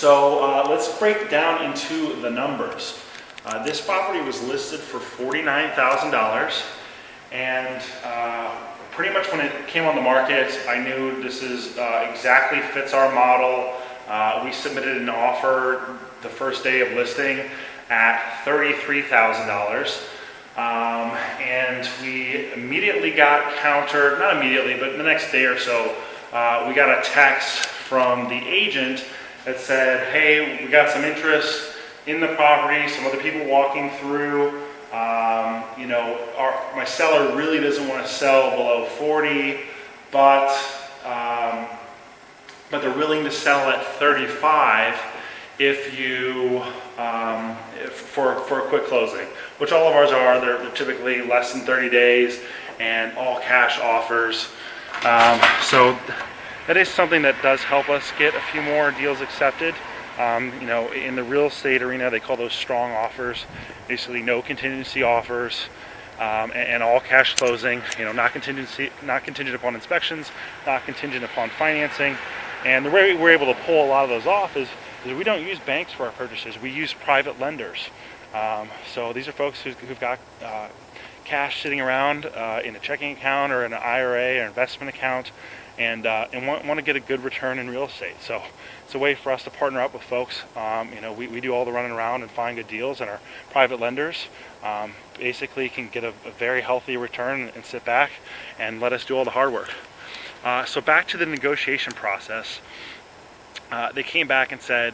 So let's break down into the numbers. This property was listed for $49,000, and pretty much when it came on the market, I knew this is exactly fits our model. We submitted an offer the first day of listing at $33,000. And we immediately got countered, not immediately, but the next day or so, we got a text from the agent that said, hey, we got some interest in the property, some other people walking through. You know, my seller really doesn't want to sell below 40, but they're willing to sell at 35 if you for a quick closing, which all of ours are. They're typically less than 30 days and all cash offers. So that is something that does help us get a few more deals accepted. You know, in the real estate arena, they call those strong offers. Basically, no contingency offers and all cash closing. You know, not contingent upon inspections, not contingent upon financing. And the way we're able to pull a lot of those off is we don't use banks for our purchases. We use private lenders. So these are folks who've got cash sitting around in a checking account or in an IRA or investment account, and want to get a good return in real estate. So it's a way for us to partner up with folks. You know, we do all the running around and find good deals, and our private lenders basically can get a very healthy return and sit back and let us do all the hard work. So back to the negotiation process. They came back and said,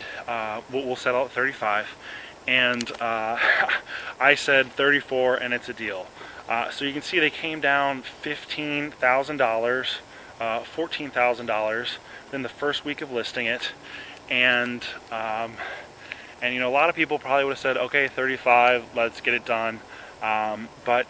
we'll settle at 35. And I said 34 and it's a deal. So you can see they came down $15,000, $14,000 in the first week of listing it. And you know, a lot of people probably would have said, okay, 35, let's get it done. But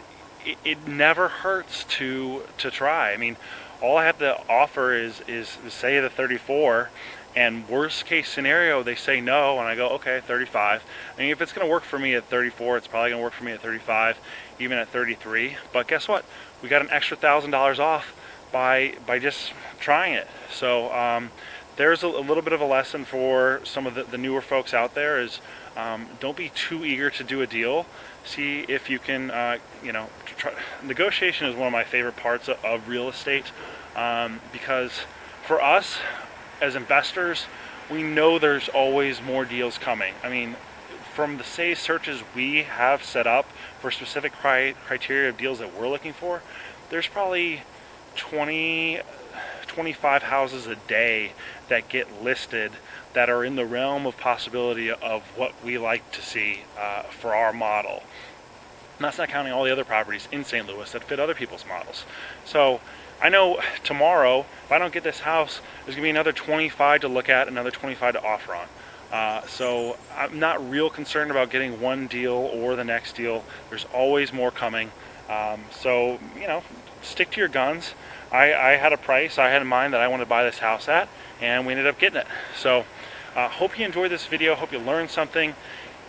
it never hurts to try. I mean, all I have to offer is say the 34, and worst case scenario they say no, and I go, okay, 35. I mean, if it's going to work for me at 34, it's probably going to work for me at 35, even at 33. But guess what? We got an extra $1,000 off by just trying it. So there's a little bit of a lesson for some of the newer folks out there is don't be too eager to do a deal. See if you can, you know, negotiation is one of my favorite parts of real estate, because for us as investors, we know there's always more deals coming. I mean, from the say searches we have set up for specific criteria of deals that we're looking for, there's probably 20, 25 houses a day that get listed that are in the realm of possibility of what we like to see for our model. And that's not counting all the other properties in St. Louis that fit other people's models. So I know tomorrow, if I don't get this house, there's going to be another 25 to look at, another 25 to offer on. So I'm not real concerned about getting one deal or the next deal. There's always more coming. So, you know, stick to your guns. I had a price I had in mind that I wanted to buy this house at, and we ended up getting it. So hope you enjoyed this video. Hope you learned something.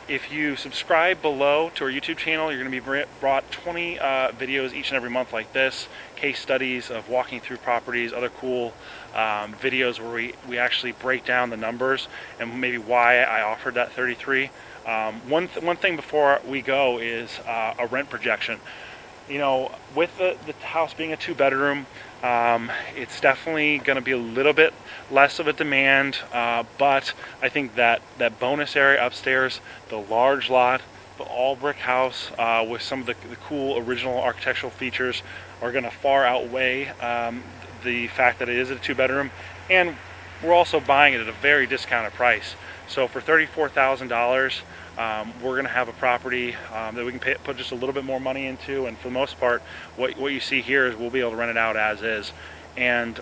If you subscribe below to our YouTube channel, you're going to be brought 20 videos each and every month like this, case studies of walking through properties, other cool videos where we actually break down the numbers and maybe why I offered that 33. One thing before we go is a rent projection. You know, with the house being a 2-bedroom, it's definitely going to be a little bit less of a demand, but I think that bonus area upstairs, the large lot, the all brick house with some of the cool original architectural features are going to far outweigh the fact that it is a 2-bedroom, and we're also buying it at a very discounted price. So for $34,000, we're going to have a property that we can put just a little bit more money into, and for the most part, what you see here is we'll be able to rent it out as is. And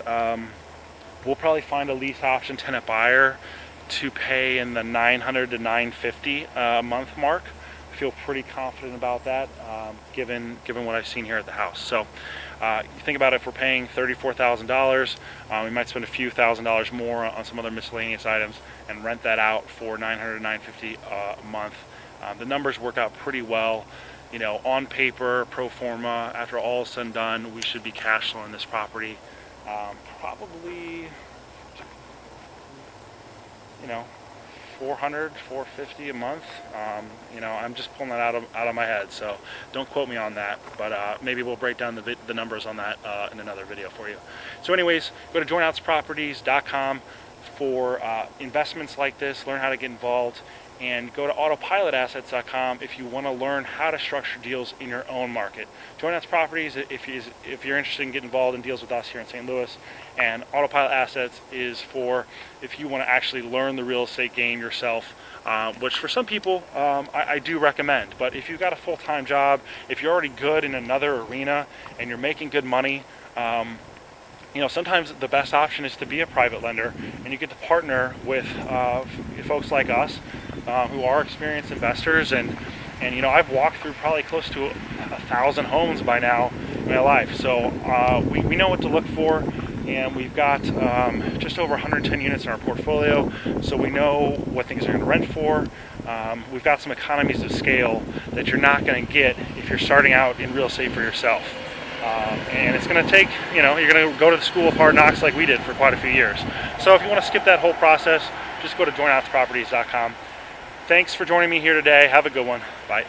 we'll probably find a lease option tenant buyer to pay in the $900 to $950 a month mark. I feel pretty confident about that, given what I've seen here at the house. So you think about it, if we're paying $34,000, we might spend a few $1,000s more on some other miscellaneous items and rent that out for $900 to $950 a month. The numbers work out pretty well. You know, on paper, pro forma, after all is said and done, we should be cash flowing this property probably, you know, $400, $450 a month. You know, I'm just pulling that out of my head, so don't quote me on that. But maybe we'll break down the numbers on that in another video for you. So, anyways, go to jointhouseproperties.com for investments like this. Learn how to get involved. And go to autopilotassets.com if you want to learn how to structure deals in your own market. Joint House Properties if you're interested in getting involved in deals with us here in St. Louis, and Autopilot Assets is for if you want to actually learn the real estate game yourself, which for some people I do recommend. But if you've got a full-time job, if you're already good in another arena and you're making good money, you know, sometimes the best option is to be a private lender, and you get to partner with folks like us who are experienced investors. And you know, I've walked through probably close to 1,000 homes by now in my life, so we know what to look for. And we've got just over 110 units in our portfolio, so we know what things are going to rent for. We've got some economies of scale that you're not going to get if you're starting out in real estate for yourself. And it's going to take, you know, you're going to go to the school of hard knocks like we did for quite a few years. So if you want to skip that whole process, just go to jointhouseproperties.com. Thanks for joining me here today. Have a good one. Bye.